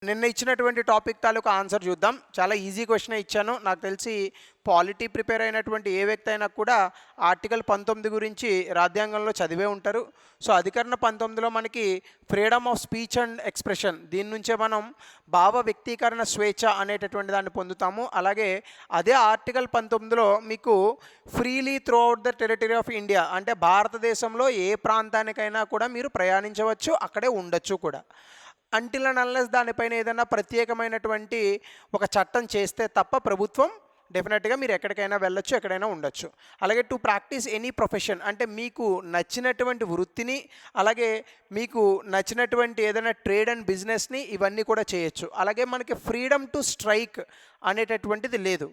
నిన్న ఇచ్చినటువంటి టాపిక్ తాలూకా ఆన్సర్ చూద్దాం. చాలా ఈజీ క్వశ్చనే ఇచ్చాను. నాకు తెలిసి పాలిటీ ప్రిపేర్ అయినటువంటి ఏ వ్యక్తి అయినా కూడా ఆర్టికల్ 19 గురించి రాజ్యాంగంలో చదివే ఉంటారు. సో అధికరణ 19లో మనకి freedom of speech and expression, దీని నుంచే మనం భావ వ్యక్తీకరణ స్వేచ్ఛ అనేటటువంటి దాన్ని పొందుతాము. అలాగే అదే ఆర్టికల్ 19లో మీకు freely through out the territory of India, అంటే భారతదేశంలో ఏ ప్రాంతానికైనా కూడా మీరు ప్రయాణించవచ్చు, అక్కడే ఉండొచ్చు కూడా. అంటిల్ అండ్ అన్లెస్ దానిపైన ఏదైనా ప్రత్యేకమైనటువంటి ఒక చట్టం చేస్తే తప్ప ప్రభుత్వం డెఫినెట్గా మీరు ఎక్కడికైనా వెళ్ళొచ్చు, ఎక్కడైనా ఉండొచ్చు. అలాగే టు ప్రాక్టీస్ ఎనీ ప్రొఫెషన్, అంటే మీకు నచ్చినటువంటి వృత్తిని, అలాగే మీకు నచ్చినటువంటి ఏదైనా ట్రేడ్ అండ్ బిజినెస్ని ఇవన్నీ కూడా చేయొచ్చు. అలాగే మనకి ఫ్రీడమ్ టు స్ట్రైక్ అనేటటువంటిది లేదు,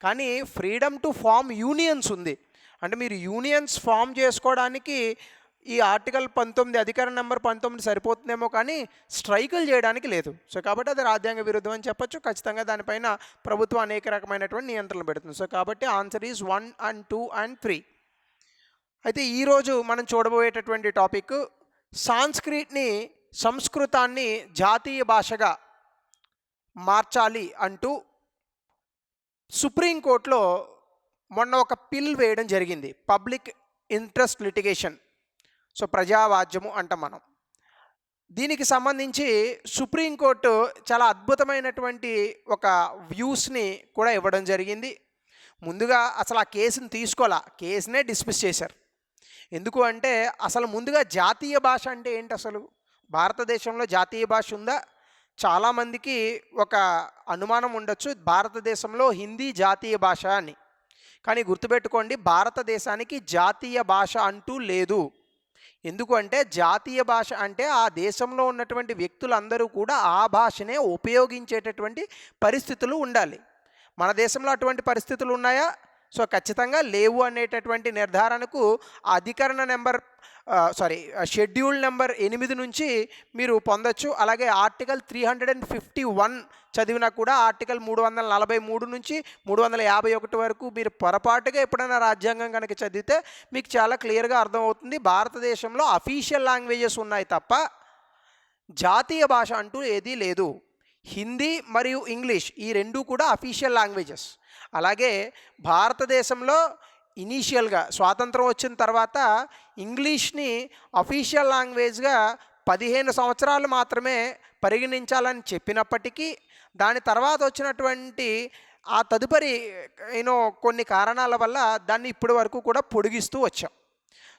కానీ ఫ్రీడమ్ టు ఫామ్ యూనియన్స్ ఉంది. అంటే మీరు యూనియన్స్ ఫామ్ చేసుకోవడానికి ఈ ఆర్టికల్ 19 అధికరణ నెంబర్ 19 సరిపోతుందేమో, కానీ స్ట్రైకులు చేయడానికి లేదు. సో కాబట్టి అది రాజ్యాంగ విరుద్ధం అని చెప్పొచ్చు. ఖచ్చితంగా దానిపైన ప్రభుత్వం అనేక రకమైనటువంటి నియంత్రణలు పెడుతుంది. సో కాబట్టి ఆన్సర్ ఈజ్ 1 and 2 and 3. అయితే ఈరోజు మనం చూడబోయేటటువంటి టాపిక్ సంస్కృతాన్ని జాతీయ భాషగా మార్చాలి అంటూ సుప్రీంకోర్టులో మొన్న ఒక పిల్ వేయడం జరిగింది, పబ్లిక్ ఇంట్రెస్ట్ లిటిగేషన్. సో ప్రజావాజ్యము అంటాం మనం. దీనికి సంబంధించి సుప్రీంకోర్టు చాలా అద్భుతమైనటువంటి ఒక వ్యూస్ని కూడా ఇవ్వడం జరిగింది. ముందుగా అసలు ఆ కేసుని తీసుకోవాలా, కేసునే డిస్మిస్ చేశారు. ఎందుకు అంటే అసలు ముందుగా జాతీయ భాష అంటే ఏంటి, అసలు భారతదేశంలో జాతీయ భాష ఉందా? చాలామందికి ఒక అనుమానం ఉండొచ్చు, భారతదేశంలో హిందీ జాతీయ భాష అని. కానీ గుర్తుపెట్టుకోండి, భారతదేశానికి జాతీయ భాష అంటూ లేదు. ఎందుకు అంటే జాతీయ భాష అంటే ఆ దేశంలో ఉన్నటువంటి వ్యక్తులందరూ కూడా ఆ భాషనే ఉపయోగించేటటువంటి పరిస్థితులు ఉండాలి. మన దేశంలో అటువంటి పరిస్థితులు ఉన్నాయా? సో ఖచ్చితంగా లేవు అనేటటువంటి నిర్ధారణకు అధికరణ నెంబర్ షెడ్యూల్ నెంబర్ 8 నుంచి మీరు పొందొచ్చు. అలాగే ఆర్టికల్ 351 చదివినా కూడా ఆర్టికల్ 343 నుంచి 351 వరకు మీరు పొరపాటుగా ఎప్పుడైనా రాజ్యాంగం కనుక చదివితే మీకు చాలా క్లియర్గా అర్థమవుతుంది. భారతదేశంలో అఫీషియల్ లాంగ్వేజెస్ ఉన్నాయి తప్ప జాతీయ భాష అంటూ ఏదీ లేదు. హిందీ మరియు ఇంగ్లీష్ ఈ రెండు కూడా అఫీషియల్ లాంగ్వేజెస్. అలాగే భారతదేశంలో ఇనీషియల్గా స్వాతంత్రం వచ్చిన తర్వాత ఇంగ్లీష్ని అఫీషియల్ లాంగ్వేజ్గా 15 సంవత్సరాలు మాత్రమే పరిగణించాలని చెప్పినప్పటికీ దాని తర్వాత వచ్చినటువంటి ఆ తదుపరి కొన్ని కారణాల వల్ల దాన్ని ఇప్పటి వరకు కూడా పొడిగిస్తూ వచ్చాం.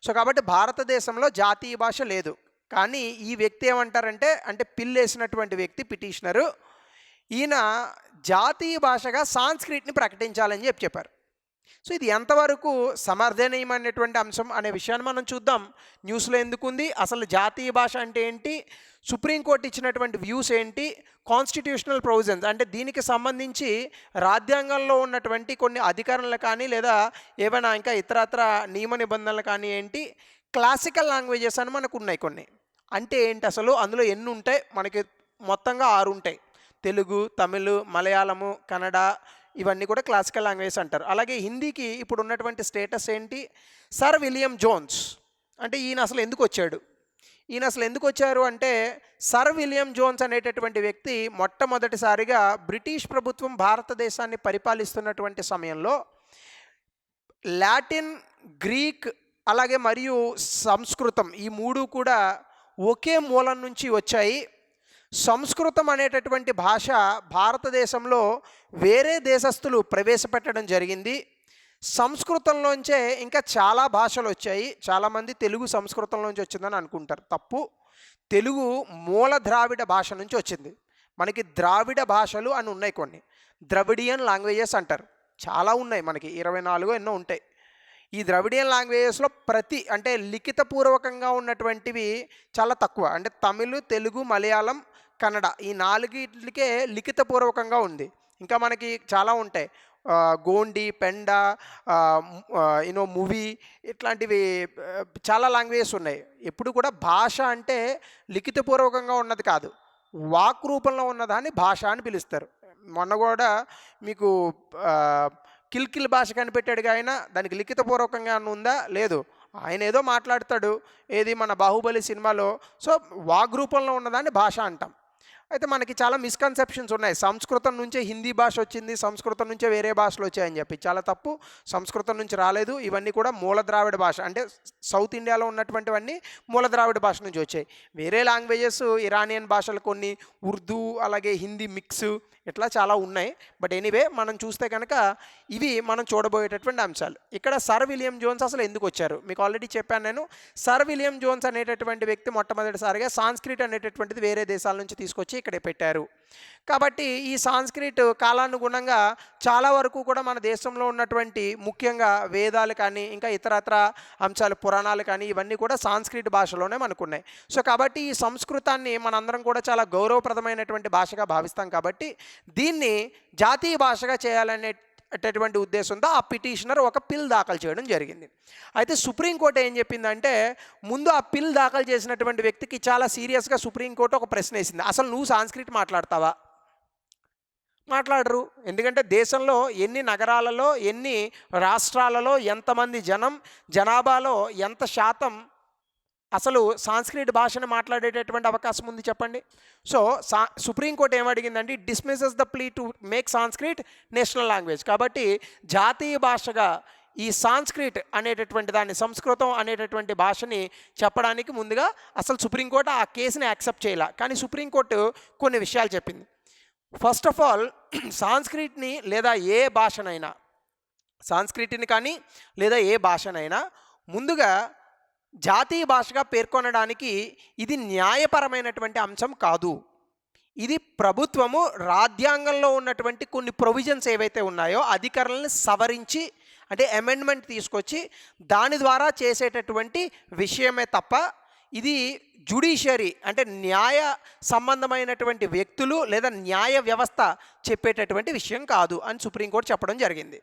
సో కాబట్టి భారతదేశంలో జాతీయ భాష లేదు. కానీ ఈ వ్యక్తి ఏమంటారంటే, అంటే పిల్ వేసినటువంటి వ్యక్తి పిటిషనరు, ఈయన జాతీయ భాషగా సాంస్క్రిట్ని ప్రకటించాలని చెప్పారు. సో ఇది ఎంతవరకు సమర్థనీయమైనటువంటి అంశం అనే విషయాన్ని మనం చూద్దాం. న్యూస్లో ఎందుకుంది, అసలు జాతీయ భాష అంటే ఏంటి, సుప్రీంకోర్టు ఇచ్చినటువంటి వ్యూస్ ఏంటి, కాన్స్టిట్యూషనల్ ప్రొవిజన్స్ అంటే దీనికి సంబంధించి రాజ్యాంగంలో ఉన్నటువంటి కొన్ని అధికరణలు కానీ లేదా ఏమైనా ఇంకా ఇతరత్ర నియమ నిబంధనలు కానీ ఏంటి, క్లాసికల్ లాంగ్వేజెస్ అని మనకు ఉన్నాయి కొన్ని. అంటే ఏంటి అసలు, అందులో ఎన్ని ఉంటాయి? మనకి మొత్తంగా 6 ఉంటాయి. తెలుగు, తమిళ్, మలయాళము, కన్నడ ఇవన్నీ కూడా క్లాసికల్ లాంగ్వేజ్ అంటారు. అలాగే హిందీకి ఇప్పుడు ఉన్నటువంటి స్టేటస్ ఏంటి, సర్ విలియం జోన్స్. అంటే ఈయన అసలు ఎందుకు వచ్చారు అంటే సర్ విలియం జోన్స్ అనేటటువంటి వ్యక్తి మొట్టమొదటిసారిగా బ్రిటిష్ ప్రభుత్వం భారతదేశాన్ని పరిపాలిస్తున్నటువంటి సమయంలో లాటిన్, గ్రీక్ అలాగే మరియు సంస్కృతం ఈ 3 కూడా ఒకే మూలం నుంచి వచ్చాయి. సంస్కృతం అనేటటువంటి భాష భారతదేశంలో వేరే దేశస్థులు ప్రవేశపెట్టడం జరిగింది. సంస్కృతంలోంచే ఇంకా చాలా భాషలు వచ్చాయి. చాలామంది తెలుగు సంస్కృతంలోంచి వచ్చిందని అనుకుంటారు, తప్పు. తెలుగు మూల ద్రావిడ భాష నుంచి వచ్చింది. మనకి ద్రావిడ భాషలు అని ఉన్నాయి కొన్ని, ద్రవిడియన్ లాంగ్వేజెస్ అంటారు. చాలా ఉన్నాయి, మనకి 24 ఎన్నో ఉంటాయి. ఈ ద్రవిడియన్ లాంగ్వేజెస్లో అంటే లిఖితపూర్వకంగా ఉన్నటువంటివి చాలా తక్కువ. అంటే తమిళ్, తెలుగు, మలయాళం, కన్నడ ఈ 4కే లిఖితపూర్వకంగా ఉంది. ఇంకా మనకి చాలా ఉంటాయి, గోండి, పెండ, మూవీ ఇట్లాంటివి చాలా లాంగ్వేజెస్ ఉన్నాయి. ఎప్పుడు కూడా భాష అంటే లిఖితపూర్వకంగా ఉన్నది కాదు, వాక్ రూపంలో ఉన్నదాన్ని భాష అని పిలుస్తారు. మొన్న కూడా మీకు కిల్కిల్ భాష కనిపెట్టాడుగా ఆయన, దానికి లిఖితపూర్వకంగా ఉందా? లేదు. ఆయన ఏదో మాట్లాడతాడు, ఏది మన బాహుబలి సినిమాలో. సో వాగ్ రూపంలో ఉన్నదాన్ని భాష అంటాం. అయితే మనకి చాలా మిస్కన్సెప్షన్స్ ఉన్నాయి. సంస్కృతం నుంచే హిందీ భాష వచ్చింది, సంస్కృతం నుంచే వేరే భాషలు వచ్చాయని చెప్పి. చాలా తప్పు. సంస్కృతం నుంచి రాలేదు. ఇవన్నీ కూడా మూల ద్రావిడ భాష, అంటే సౌత్ ఇండియాలో ఉన్నటువంటివన్నీ మూల ద్రావిడ భాష నుంచి వచ్చాయి. వేరే లాంగ్వేజెస్ ఇరానియన్ భాషలు కొన్ని, ఉర్దూ అలాగే హిందీ మిక్స్ ఇట్లా చాలా ఉన్నాయి. బట్ ఎనీవే మనం చూస్తే కనుక ఇవి మనం చూడబోయేటటువంటి అంశాలు. ఇక్కడ సర్ విలియం జోన్స్ అసలు ఎందుకు వచ్చారు మీకు ఆల్రెడీ చెప్పాను నేను. సర్ విలియం జోన్స్ అనేటటువంటి వ్యక్తి మొట్టమొదటిసారిగా సాంస్క్రిట్ అనేటటువంటిది వేరే దేశాల నుంచి తీసుకొచ్చి ఇక్కడ పెట్టారు. కాబట్టి ఈ సాంస్క్రిట్ కాలానుగుణంగా చాలా వరకు కూడా మన దేశంలో ఉన్నటువంటి ముఖ్యంగా వేదాలు కానీ ఇంకా ఇతరత్ర అంశాలు పురాణాలు కానీ ఇవన్నీ కూడా సాంస్క్రిట్ భాషలోనే మనకున్నాయి. సో కాబట్టి ఈ సంస్కృతాన్ని మనందరం కూడా చాలా గౌరవప్రదమైనటువంటి భాషగా భావిస్తాం. కాబట్టి దీన్ని జాతీయ భాషగా చేయాలనేటటువంటి ఉద్దేశంతో ఆ పిటిషనర్ ఒక పిల్ దాఖలు చేయడం జరిగింది. అయితే సుప్రీంకోర్టు ఏం చెప్పిందంటే, ముందు ఆ పిల్ దాఖలు చేసినటువంటి వ్యక్తికి చాలా సీరియస్గా సుప్రీంకోర్టు ఒక ప్రశ్న వేసింది. అసలు నువ్వు సాంస్క్రిట్ మాట్లాడతావా? మాట్లాడరు. ఎందుకంటే దేశంలో ఎన్ని నగరాలలో ఎన్ని రాష్ట్రాలలో ఎంతమంది జనాభాలో ఎంత శాతం అసలు సాంస్క్రిట్ భాషను మాట్లాడేటటువంటి అవకాశం ఉంది చెప్పండి. సో సుప్రీంకోర్టు ఏమడిగిందండి, dismisses the plea to make Sanskrit national language. కాబట్టి జాతీయ భాషగా ఈ సాంస్క్రిట్ అనేటటువంటి దాన్ని, సంస్కృతం అనేటటువంటి భాషని చెప్పడానికి ముందుగా అసలు సుప్రీంకోర్టు ఆ కేసుని యాక్సెప్ట్ చేయాల. కానీ సుప్రీంకోర్టు కొన్ని విషయాలు చెప్పింది. ఫస్ట్ ఆఫ్ ఆల్ సాంస్క్రిట్ని లేదా ఏ భాషనైనా, సాంస్క్రిట్ని కానీ లేదా ఏ భాషనైనా ముందుగా జాతీయ భాషగా పేర్కొనడానికి ఇది న్యాయపరమైనటువంటి అంశం కాదు. ఇది ప్రభుత్వము రాజ్యాంగంలో ఉన్నటువంటి కొన్ని ప్రొవిజన్స్ ఏవైతే ఉన్నాయో అధికారులను సవరించి, అంటే అమెండ్మెంట్ తీసుకొచ్చి దాని ద్వారా చేసేటటువంటి విషయమే తప్ప ఇది జ్యుడిషియరీ అంటే న్యాయ సంబంధమైనటువంటి వ్యక్తులు లేదా న్యాయ వ్యవస్థ చెప్పేటటువంటి విషయం కాదు అని సుప్రీంకోర్టు చెప్పడం జరిగింది.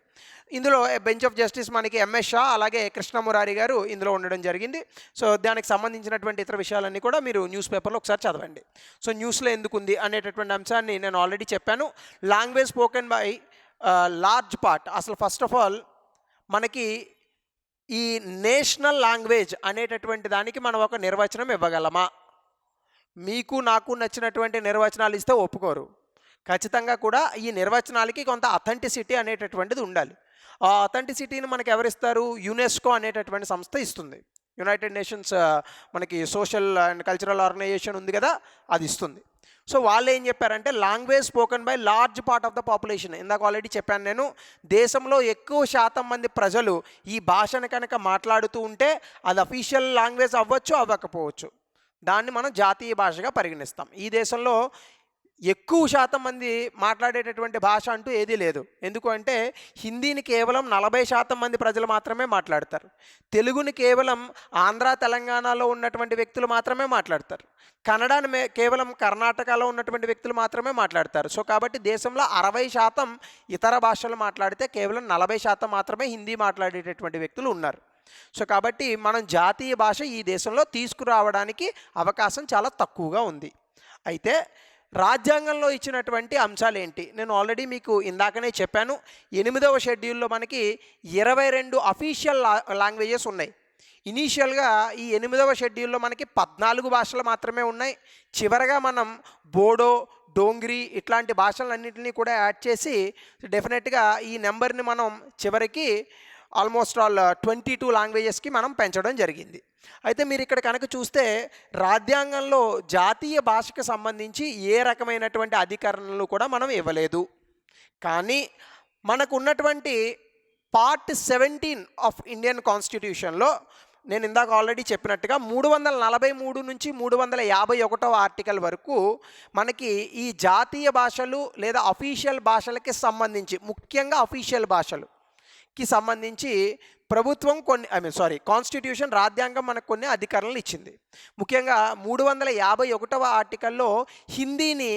ఇందులో బెంచ్ ఆఫ్ జస్టిస్ మనకి ఎంఎస్ షా అలాగే కృష్ణమురారి గారు ఇందులో ఉండడం జరిగింది. సో దానికి సంబంధించినటువంటి ఇతర విషయాలన్నీ కూడా మీరు న్యూస్ పేపర్లో ఒకసారి చదవండి. సో న్యూస్లో ఎందుకు ఉంది అనేటటువంటి అంశాన్ని నేను ఆల్రెడీ చెప్పాను. Language spoken by large part, అసలు ఫస్ట్ ఆఫ్ ఆల్ మనకి ఈ నేషనల్ లాంగ్వేజ్ అనేటటువంటి దానికి మనం ఒక నిర్వచనం ఇవ్వగలమా? మీకు నాకు నచ్చినటువంటి నిర్వచనాలు ఇస్తే ఒప్పుకోరు. ఖచ్చితంగా కూడా ఈ నిర్వచనాలకి కొంత అథెంటిసిటీ అనేటటువంటిది ఉండాలి. ఆ అథెంటిసిటీని మనకి ఎవరిస్తారు? యునెస్కో అనేటటువంటి సంస్థ ఇస్తుంది. యునైటెడ్ నేషన్స్ మనకి సోషల్ అండ్ కల్చరల్ ఆర్గనైజేషన్ ఉంది కదా, అది ఇస్తుంది. సో వాళ్ళు ఏం చెప్పారంటే, language spoken by large part of the population. ఇందాక ఆల్రెడీ చెప్పాను నేను, దేశంలో ఎక్కువ శాతం మంది ప్రజలు ఈ భాషను కనుక మాట్లాడుతూ ఉంటే అది అఫీషియల్ లాంగ్వేజ్ అవ్వచ్చు, అవ్వకపోవచ్చు. దాన్ని మనం జాతీయ భాషగా పరిగణిస్తాం. ఈ దేశంలో ఎక్కువ శాతం మంది మాట్లాడేటటువంటి భాష అంటూ ఏదీ లేదు. ఎందుకు అంటే హిందీని కేవలం 40% మంది ప్రజలు మాత్రమే మాట్లాడతారు. తెలుగుని కేవలం ఆంధ్ర తెలంగాణలో ఉన్నటువంటి వ్యక్తులు మాత్రమే మాట్లాడతారు. కన్నడని కేవలం కర్ణాటకలో ఉన్నటువంటి వ్యక్తులు మాత్రమే మాట్లాడతారు. సో కాబట్టి దేశంలో 60% ఇతర భాషలు మాట్లాడితే కేవలం 40% మాత్రమే హిందీ మాట్లాడేటటువంటి వ్యక్తులు ఉన్నారు. సో కాబట్టి మనం జాతీయ భాష ఈ దేశంలో తీసుకురావడానికి అవకాశం చాలా తక్కువగా ఉంది. అయితే రాజ్యాంగంలో ఇచ్చినటువంటి అంశాలు ఏంటి? నేను ఆల్రెడీ మీకు ఇందాకనే చెప్పాను. 8వ షెడ్యూల్లో మనకి 22 అఫీషియల్ లాంగ్వేజెస్ ఉన్నాయి. ఇనీషియల్గా ఈ 8వ షెడ్యూల్లో మనకి 14 భాషలు మాత్రమే ఉన్నాయి. చివరగా మనం బోడో, డోంగ్రీ ఇట్లాంటి భాషలన్నింటినీ కూడా యాడ్ చేసి డెఫినెట్గా ఈ నెంబర్ని మనం చివరికి ఆల్మోస్ట్ ఆల్ 22 లాంగ్వేజెస్కి మనం పెంచడం జరిగింది. అయితే మీరు ఇక్కడ కనుక చూస్తే రాజ్యాంగంలో జాతీయ భాషకు సంబంధించి ఏ రకమైనటువంటి అధికరణలు కూడా మనం ఇవ్వలేదు. కానీ మనకు ఉన్నటువంటి పార్ట్ 17 ఆఫ్ ఇండియన్ కాన్స్టిట్యూషన్లో నేను ఇందాక ఆల్రెడీ చెప్పినట్టుగా 343 నుంచి 351 ఆర్టికల్ వరకు మనకి ఈ జాతీయ భాషలు లేదా అఫీషియల్ భాషలకి సంబంధించి, ముఖ్యంగా అఫీషియల్ భాషలుకి సంబంధించి ప్రభుత్వం కాన్స్టిట్యూషన్ రాజ్యాంగం మనకు కొన్ని అధికారాలు ఇచ్చింది. ముఖ్యంగా 351వ ఆర్టికల్లో హిందీని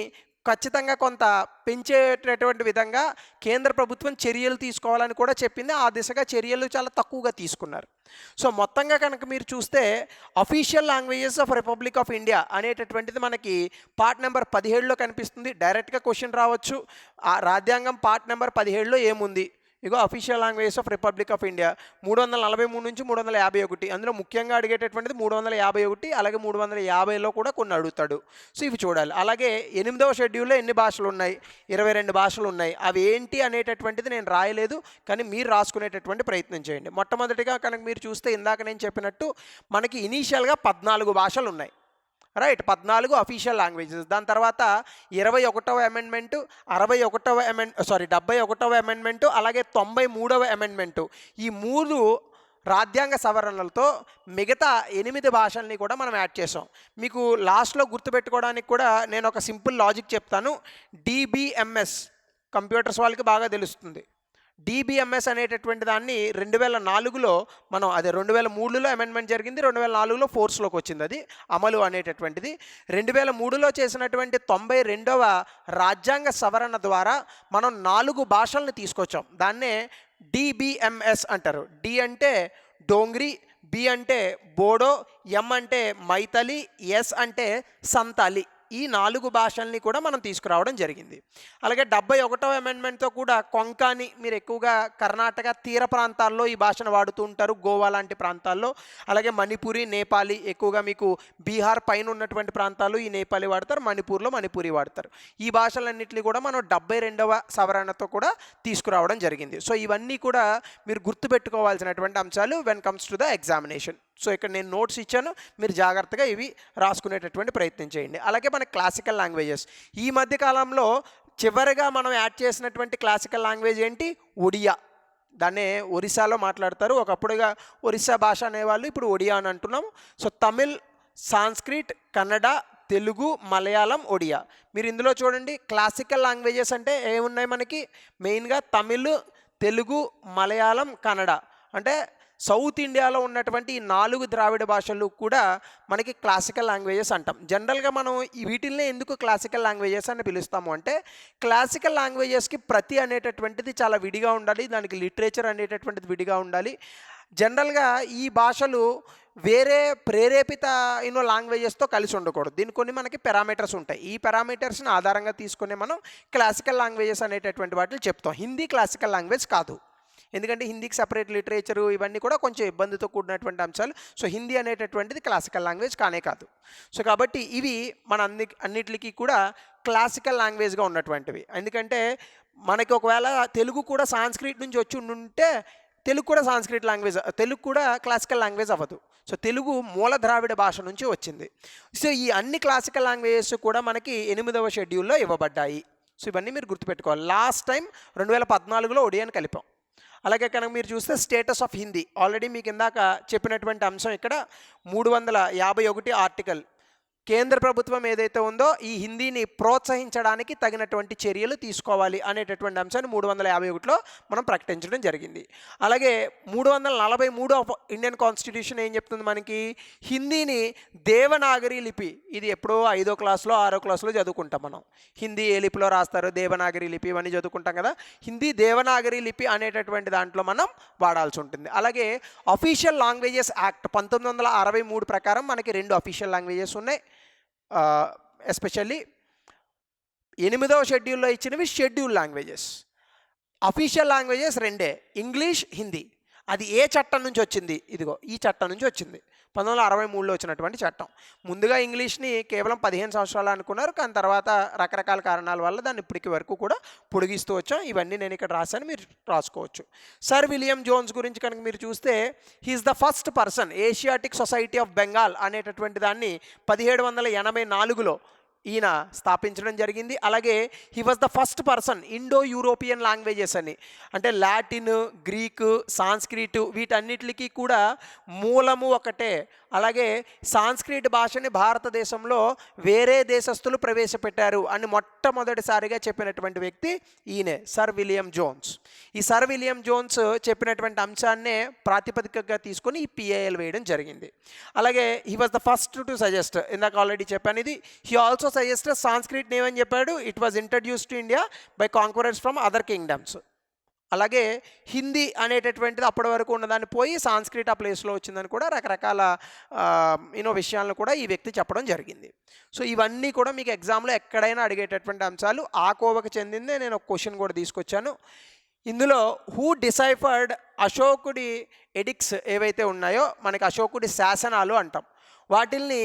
ఖచ్చితంగా కొంత పెంచేటటువంటి విధంగా కేంద్ర ప్రభుత్వం చర్యలు తీసుకోవాలని కూడా చెప్పింది. ఆ దిశగా చర్యలు చాలా తక్కువగా తీసుకున్నారు. సో మొత్తంగా కనుక మీరు చూస్తే official languages of republic of India అనేటటువంటిది మనకి పార్ట్ నెంబర్ 17లో కనిపిస్తుంది. డైరెక్ట్గా క్వశ్చన్ రావచ్చు, ఆ రాజ్యాంగం పార్ట్ నెంబర్ 17లో ఏముంది? ఇగో official languages of republic of India 343 నుంచి 351. అందులో ముఖ్యంగా అడిగేటటువంటిది 351, అలాగే 350లో కూడా కొన్ని అడుగుతాడు. సో ఇవి చూడాలి. అలాగే 8వ షెడ్యూల్లో ఎన్ని భాషలు ఉన్నాయి? 22 భాషలు ఉన్నాయి. అవి ఏంటి అనేటటువంటిది నేను రాయలేదు, కానీ మీరు రాసుకునేటటువంటి ప్రయత్నం చేయండి. మొట్టమొదటిగా కనుక మీరు చూస్తే ఇందాక నేను చెప్పినట్టు మనకి ఇనీషియల్గా 14 భాషలు ఉన్నాయి, రైట్. 14 official languages. దాని తర్వాత 21వ అమెండ్మెంటు, 71వ అమెండ్మెంటు, అలాగే 93వ అమెండ్మెంటు. ఈ 3 రాజ్యాంగ సవరణలతో మిగతా 8 భాషల్ని కూడా మనం యాడ్ చేసాం. మీకు లాస్ట్లో గుర్తుపెట్టుకోవడానికి కూడా నేను ఒక సింపుల్ లాజిక్ చెప్తాను. డిబిఎంఎస్ కంప్యూటర్స్ వాళ్ళకి బాగా తెలుస్తుంది. డిబిఎంఎస్ అనేటటువంటి దాన్ని 2004లో మనం, అదే 2003లో అమెండ్మెంట్ జరిగింది, 2004లో ఫోర్స్లోకి వచ్చింది అది అమలు అనేటటువంటిది. 2003లో చేసినటువంటి 92వ రాజ్యాంగ సవరణ ద్వారా మనం 4 భాషల్ని తీసుకొచ్చాం. దాన్నే డిబిఎంఎస్ అంటారు. డి అంటే డోంగ్రీ, బి అంటే బోడో, ఎం అంటే మైథలి, ఎస్ అంటే సంతాలి. ఈ 4 భాషల్ని కూడా మనం తీసుకురావడం జరిగింది. అలాగే 71వ అమెండ్మెంట్తో కూడా కొంకణి, మీరు ఎక్కువగా కర్ణాటక తీర ప్రాంతాల్లో ఈ భాషను వాడుతూ ఉంటారు, గోవా లాంటి ప్రాంతాల్లో. అలాగే మణిపురి, నేపాలి, ఎక్కువగా మీకు బీహార్ పైన ఉన్నటువంటి ప్రాంతాల్లో ఈ నేపాలి వాడతారు, మణిపూర్లో మణిపురి వాడతారు. ఈ భాషలన్నింటినీ కూడా మనం 72వ సవరణతో కూడా తీసుకురావడం జరిగింది. సో ఇవన్నీ కూడా మీరు గుర్తుపెట్టుకోవాల్సినటువంటి అంశాలు when comes to the examination. So ఇక్కడ నేను నోట్స్ ఇచ్చాను, మీరు జాగ్రత్తగా ఇవి రాసుకునేటటువంటి ప్రయత్నం చేయండి. అలాగే మన క్లాసికల్ లాంగ్వేజెస్, ఈ మధ్య కాలంలో చివరిగా మనం యాడ్ చేసినటువంటి క్లాసికల్ లాంగ్వేజ్ ఏంటి? ఒడియా. దాన్నే ఒరిస్సాలో మాట్లాడతారు. ఒకప్పుడుగా ఒరిస్సా భాష అనేవాళ్ళు, ఇప్పుడు ఒడియా అని అంటున్నాము. So Tamil, Sanskrit, Kannada, Telugu, Malayalam, Odia. మీరు ఇందులో చూడండి, క్లాసికల్ లాంగ్వేజెస్ అంటే ఏమున్నాయి మనకి? మెయిన్గా తమిళ్, తెలుగు, మలయాళం, కన్నడ. అంటే సౌత్ ఇండియాలో ఉన్నటువంటి ఈ 4 ద్రావిడ భాషలు కూడా మనకి క్లాసికల్ లాంగ్వేజెస్ అంటాం. జనరల్గా మనం ఈ వీటిల్ని ఎందుకు క్లాసికల్ లాంగ్వేజెస్ అని పిలుస్తాము అంటే, క్లాసికల్ లాంగ్వేజెస్కి ప్రతి అనేటటువంటిది చాలా విడిగా ఉండాలి, దానికి లిటరేచర్ అనేటటువంటిది విడిగా ఉండాలి. జనరల్గా ఈ భాషలు వేరే ప్రేరేపిత లాంగ్వేజెస్తో కలిసి ఉండకూడదు. దీనికి కొన్ని మనకి పారామీటర్స్ ఉంటాయి. ఈ పారామీటర్స్ని ఆధారంగా తీసుకునే మనం క్లాసికల్ లాంగ్వేజెస్ అనేటటువంటి వాటిని చెప్తాం. హిందీ క్లాసికల్ లాంగ్వేజ్ కాదు, ఎందుకంటే హిందీకి సపరేట్ లిటరేచరు ఇవన్నీ కూడా కొంచెం ఇబ్బందితో కూడినటువంటి అంశాలు. సో హిందీ అనేటటువంటిది క్లాసికల్ లాంగ్వేజ్ కానే కాదు. సో కాబట్టి ఇవి మన అన్నిటికీ కూడా క్లాసికల్ లాంగ్వేజ్గా ఉన్నటువంటివి. ఎందుకంటే మనకి ఒకవేళ తెలుగు కూడా సాంస్క్రిట్ నుంచి వచ్చి ఉంటే తెలుగు కూడా సాంస్క్రిట్ లాంగ్వేజ్, తెలుగు కూడా క్లాసికల్ లాంగ్వేజ్ అవ్వదు. సో తెలుగు మూల ద్రావిడ భాష నుంచి వచ్చింది. సో ఈ అన్ని క్లాసికల్ లాంగ్వేజెస్ కూడా మనకి 8వ షెడ్యూల్లో ఇవ్వబడ్డాయి. సో ఇవన్నీ మీరు గుర్తుపెట్టుకోవాలి. లాస్ట్ టైం 2014లో ఒడియాని కలిపాం. అలాగే కనుక మీరు చూస్తే స్టేటస్ ఆఫ్ హిందీ, ఆల్రెడీ మీకు ఇందాక చెప్పినటువంటి అంశం ఇక్కడ 351 ఆర్టికల్. కేంద్ర ప్రభుత్వం ఏదైతే ఉందో ఈ హిందీని ప్రోత్సహించడానికి తగినటువంటి చర్యలు తీసుకోవాలి అనేటటువంటి అంశాన్ని 351లో మనం ప్రకటించడం జరిగింది. అలాగే 343 ఆఫ్ ఇండియన్ కాన్స్టిట్యూషన్ ఏం చెప్తుంది మనకి? హిందీని దేవనాగరి లిపి, ఇది ఎప్పుడో 5వ క్లాస్లో 6వ క్లాస్లో చదువుకుంటాం మనం. హిందీ ఏ లిపిలో రాస్తారు? దేవనాగరి లిపి, ఇవన్నీ చదువుకుంటాం కదా. హిందీ దేవనాగరి లిపి అనేటటువంటి దాంట్లో మనం వాడాల్సి ఉంటుంది. అలాగే అఫీషియల్ లాంగ్వేజెస్ యాక్ట్ 1963 ప్రకారం మనకి 2 అఫీషియల్ లాంగ్వేజెస్ ఉన్నాయి. ఎస్పెషల్లీ 8వ షెడ్యూల్లో ఇచ్చినవి schedule languages. Official languages 2, English, Hindi. అది ఏ చట్టం నుంచి వచ్చింది? ఇదిగో ఈ చట్టం నుంచి వచ్చింది, 1963లో వచ్చినటువంటి చట్టం. ముందుగా ఇంగ్లీష్ని కేవలం 15 సంవత్సరాలు అనుకున్నారు, కానీ తర్వాత రకరకాల కారణాల వల్ల దాన్ని ఇప్పటికి వరకు కూడా పొడిగిస్తూ వచ్చాం. ఇవన్నీ నేను ఇక్కడ రాశాను, మీరు రాసుకోవచ్చు. సర్ విలియం జోన్స్ గురించి కనుక మీరు చూస్తే, he is the first person, Asiatic Society of Bengal అనేటటువంటి దాన్ని 1784లో ఈయన స్థాపించడం జరిగింది. అలాగే he was the first person Indo European languages అని, అంటే లాటిన్, గ్రీకు, సాంస్క్రిట్ వీటన్నిటికీ కూడా మూలము ఒకటే. అలాగే సాంస్క్రిట్ భాషని భారతదేశంలో వేరే దేశస్తులు ప్రవేశపెట్టారు అని మొట్టమొదటిసారిగా చెప్పినటువంటి వ్యక్తి ఈయనే, సర్ విలియం జోన్స్. ఈ సర్ విలియం జోన్స్ చెప్పినటువంటి అంశాన్నే ప్రాతిపదికగా తీసుకొని ఈ పిఐఎల్ వేయడం జరిగింది. అలాగే he was the first to suggest, ఇందాక ఆల్రెడీ చెప్పాను ఇది. He also suggested Sanskrit name అని చెప్పాడు. It was introduce to India by conquerors from other kingdoms. అలాగే హిందీ అనేటటువంటిది అప్పటి వరకు ఉన్నదాన్ని పోయి సాంస్క్రిట్ ఆ ప్లేస్లో వచ్చిందని కూడా రకరకాల విషయాలను కూడా ఈ వ్యక్తి చెప్పడం జరిగింది. సో ఇవన్నీ కూడా మీకు ఎగ్జామ్లో ఎక్కడైనా అడిగేటటువంటి అంశాలు. ఆ కోవకు చెందిందే నేను ఒక క్వశ్చన్ కూడా తీసుకొచ్చాను. ఇందులో హూ డిసైఫర్డ్ అశోకుడి ఎడిక్ట్స్ ఏవైతే ఉన్నాయో మనకి అశోకుడి శాసనాలు అంటాం, వాటిల్ని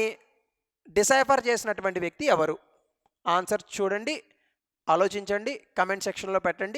డిసైఫర్ చేసినటువంటి వ్యక్తి ఎవరు? ఆన్సర్ చూడండి, ఆలోచించండి, కమెంట్ సెక్షన్లో పెట్టండి.